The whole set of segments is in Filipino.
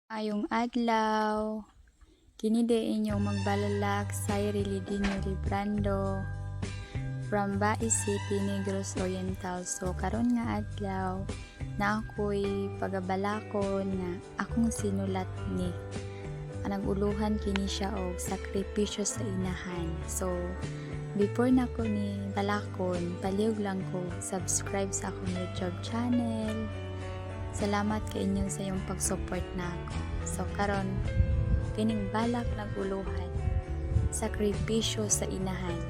Ayong adlaw, kini day inyong magbalalak sa Rilidinyo Librando from Bai City, Negros Oriental. So karon nga adlaw na ako'y pagabalakon nga akong sinulat ni naguluhan kini siya og sakripisyo sa inahan. So before na ko ni balakon, palihog lang ko subscribe sa akong YouTube channel. Salamat ka inyo sa iyong pag-support na ako. So karon kining balak naguluhan, sakripisyo sa inahan.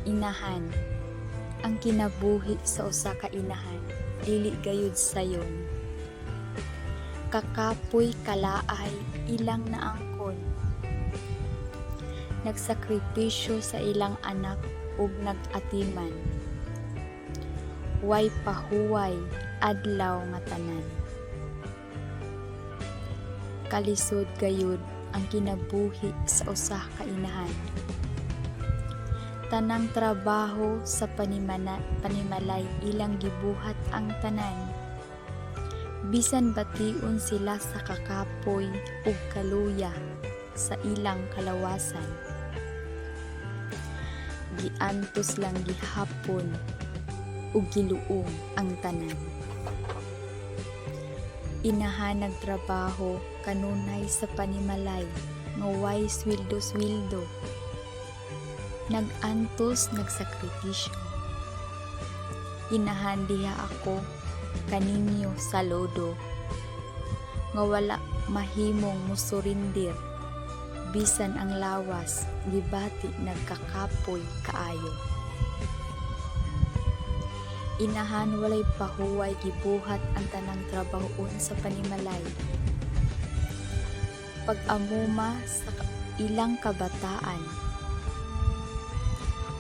Inahan ang kinabuhi sa usa ka inahan, dili gayud sayon. Kakapoy kalaay ilang naangkon. Nagsakripisyo sa ilang anak ug nag-atiman. Way pahuway adlaw nga tanan. Kalisod gayud ang kinabuhi sa usa ka inahan. Tanang trabaho sa panimalay ilang gibuhat ang tanan. Bisan bation sila sa kakapoy ug kaluya sa ilang kalawasan. Giantos lang gihapon ug giluong ang tanan. Inahan nagtrabaho kanunay sa panimalay nga way sweldo-sweldo. Nagantos nagsakripisyo. Inahan diha ako kaninyo sa lodo nga wala mahimong musurindir bisan ang lawas gibati nagkakapoy kaayo. Inahan walay pahuway gibuhat ang tanang trabahoon sa panimalay. Pag-amuma sa ilang kabataan,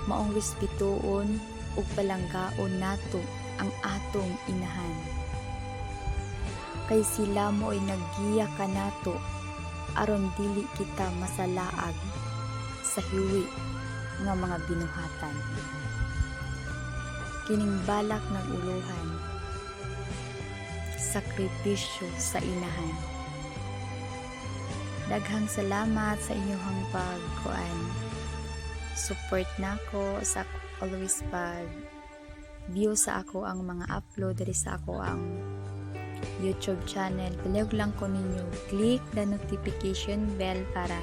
maong respetuon ug palanggaon nato ang atong inahan. Kay sila mo ay naggiya kanato aron dili kita masalaag sa hiwi nga mga binuhatan. Kining balak ng uluhan, sakripisyo sa inahan. Daghang salamat sa inyong pagkuan. Support nako sa always pag view sa ako ang mga upload diri sa ako ang YouTube channel. Palihog lang ko ninyo click the notification bell para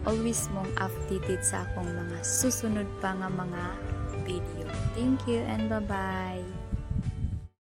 always mong updated sa akong mga susunod pa nga mga video. Thank you and bye-bye.